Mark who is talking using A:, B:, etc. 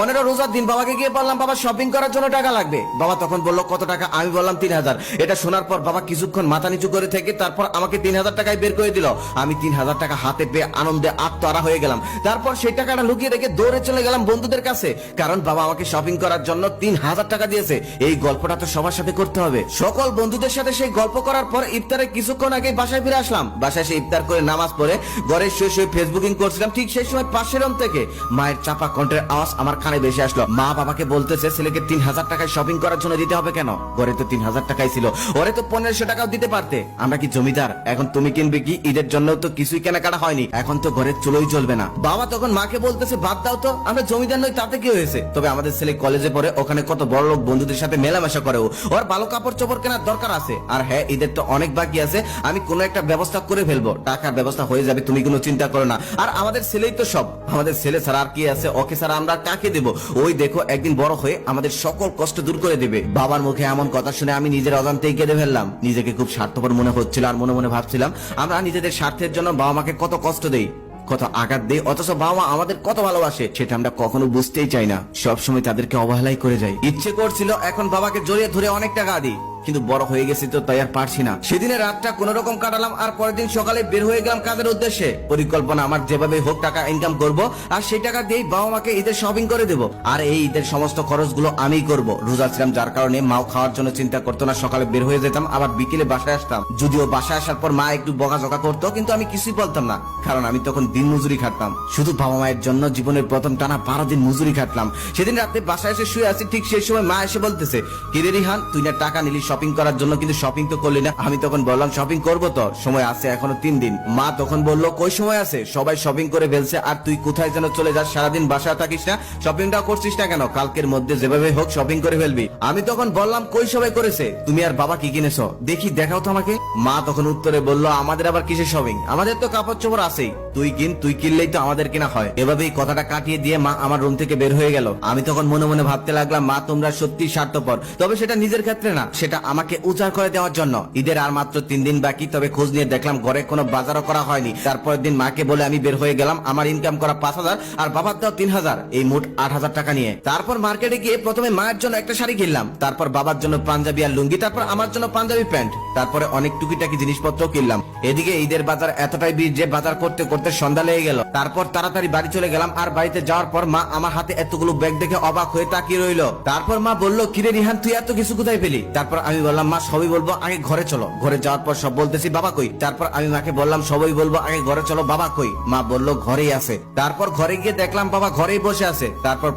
A: 15 রোজার দিন বাবাকে গিয়ে বললাম বাবা শপিং করার জন্য টাকা লাগবে। বাবা তখন বললো কত টাকা? আমি বললাম 3000। এটা শোনার পর বাবা কিছুক্ষণ মাথা নিচু করে থেকে তারপর আমাকে 3000 টাকায় বের করে দিল। আমি 3000 টাকা হাতে পেয়ে আনন্দে আত্মহারা হয়ে গেলাম। তারপর সেই টাকাটা লুকিয়ে রেখে দৌড়ে চলে গেলাম বন্ধুদের কাছে, কারণ বাবা আমাকে শপিং করার জন্য 3000 টাকা দিয়েছে। এই গল্পটা তো সবার সাথে করতে হবে। সকল বন্ধুদের সাথে সেই গল্প করার পর ইফতারে কিছুক্ষণ আগে বাসায় ফিরে আসলাম। বাসায় সে ইফতার করে নামাজ পড়ে ঘরে শুয়ে শুয়ে ফেসবুকিং করছিলাম। ঠিক সেই সময় পাশের রুম থেকে মায়ের চাপা কণ্ঠের আওয়াজ আমার কানে ভেসে আসলো। মা বাবাকে বলতেছে ছেলেকে 3000 টাকায় শপিং করার জন্য দিতে হবে কেন? ঘরে তো 3000 টাকাই ছিল, ওরে তো 1500 টাকাও দিতে পারতে। আমরা কি জমিদার? এখন তুমি কিনবে কি? ঈদের জন্য তো কিছুই কেনাকাটা হয়নি, এখন তো ঘরের চুলোই জ্বলবে না। বাবা তখন মাকে বলতেছে বাদ দাও তো, আমরা জমিদার নই, তাতে কি হয়েছে? তবে আমাদের ছেলে কলেজে পড়ে, ওখানে কত বড় লোক বন্ধুদের সাথে মেলামেশা করে, ওর ভালো কাপড় চোপড় কেনার দরকার আছে। আর হ্যাঁ, ঈদের তো অনেক বাকি আছে, আমি কোনো একটা ব্যবস্থা করে ফেলবো, টাকার ব্যবস্থা হয়ে যাবে, তুমি কোনো চিন্তা করো না। আর আমাদের ছেলেই তো সব, আমাদের ছেলে ছাড়া আর কি আছে? ওকে ছাড়া আমরা কাকে দেব? ওই দেখো একদিন বড় হয়ে আমাদের সকল কষ্ট দূর করে দেবে। বাবার মুখে এমন কথা শুনে আমি নিজের অজান্তেই কেঁদে ফেললাম। নিজেকে খুব স্বার্থপর মনে হচ্ছিল, আর মনে মনে ভাবছিলাম আমরা নিজেদের স্বার্থের জন্য বাবা মাকে কত কষ্ট দেই, কত আঘাত দেই, অথচ বাবা মা আমাদের কত ভালোবাসে সেটা আমরা কখনো বুঝতেই চাই না। সবসময় তাদেরকে অবহেলাই করে যাই। ইচ্ছে করছিল এখন বাবাকে জড়িয়ে ধরে অনেক টাকা দিই, কিন্তু বড় হয়ে গেছি তো তাই আর পারছি না। সেদিনের রাতটা কোন রকম কাটালাম, আর পরের দিন সকালে বের হয়ে গেলাম কাজের উদ্দেশ্যে। পরিকল্পনা আমার যেভাবে হোক টাকা ইনকাম করব, আর সেই টাকা দিয়েই বাবা মাকে ঈদের শপিং করে দেব। আর এই ঈদের সমস্ত খরচগুলো আমিই করব। রোজা ছিলাম, যার কারণে মাও খাওয়ার জন্য চিন্তা করতো না। সকালে বের হয়ে যেতাম, আবার বিকেলে বাসায় আসতাম। যদিও বাসায় আসার পর মা একটু বকাঝকা করতো, কিন্তু আমি কিছুই বলতাম না, কারণ আমি তখন দিন মজুরি খাটতাম। শুধু বাবা মায়ের জন্য জীবনের প্রথম টানা 12 দিন মজুরি খাটলাম। সেদিন রাতে বাসায় এসে শুয়ে আছি, ঠিক সেই সময় মা এসে বলতেছে, কিরে রিহান, তুই না টাকা নিলি শপিং করার জন্য, কিন্তু শপিং তো করলি না। আমি তখন বললাম শপিং করবো তো, সময় আছে এখনো 3 দিন। মা তখন বললো কই সময় আছে, সবাই শপিং করে ফেলছে, আর তুই কোথায় যেন চলে যাস, সারাদিন বাসায় থাকিস না, শপিংটা করছিস না কেন? কালকের মধ্যে যেভাবে হোক শপিং করে ফেলবি। আমি তখন বললাম কই সবাই করেছে, তুমি আর বাবা কি কিনেছো দেখি, দেখাও তো আমাকে। মা তখন উত্তরে বললো আমাদের আবার কিসের শপিং, আমাদের তো কাপড় চোপড় আছেই, তুই কিন, তুই কিনলেই তো আমাদের কিনা হয়। এভাবেই কথাটা কাটিয়ে দিয়ে মা আমার রুম থেকে বের হয়ে গেল। আমি তখন মনে মনে ভাবতে লাগলাম মা তোমরা সত্যি স্বার্থপর, তবে সেটা নিজের ক্ষেত্রে না, সেটা আমাকে উচার করে দেওয়ার জন্য। ঈদের আর মাত্র 3 দিন বাকি, তবে খোঁজ নিয়ে দেখলাম ঘরে কোনো বাজারও করা হয়নি। তারপরের দিন মাকে বলে আমি বের হয়ে গেলাম আমার ইনকাম করা 5000 আর বাবার দাও 3000, এই মোট 8000 টাকা নিয়ে। তারপর মার্কেটে গিয়ে প্রথমে মায়ের জন্য একটা শাড়ি কিনলাম, তারপর বাবার জন্য পাঞ্জাবি আর লুঙ্গি, তারপর আমার জন্য পাঞ্জাবি প্যান্ট, তারপরে অনেক টুকিটাকি জিনিসপত্র কিনলাম। এদিকে ঈদের বাজার এতটাই ভিড় যে বাজার করতে করতে সন্ধ্যা লেগে গেল। তারপর তাড়াতাড়ি বাড়ি চলে গেলাম, আর বাড়িতে যাওয়ার পর মা আমার হাতে এতগুলো ব্যাগ দেখে অবাক হয়ে তাকিয়ে রইল। তারপর মা বললো কিরে রিহান, তুই এত কিছু কোথায় পেলি? তারপর আমি বললাম মা সবই বলবো, আগে ঘরে চলো। ঘরে যাওয়ার পর সব বলতেছি বাবা কই? তারপর আমি মাকে বললাম সবই বলবো, আগে ঘরে চলো, বাবা কই? মা বললো ঘরেই আছে। তারপর ঘরে গিয়ে দেখলাম বাবা ঘরেই বসে আছে। তারপর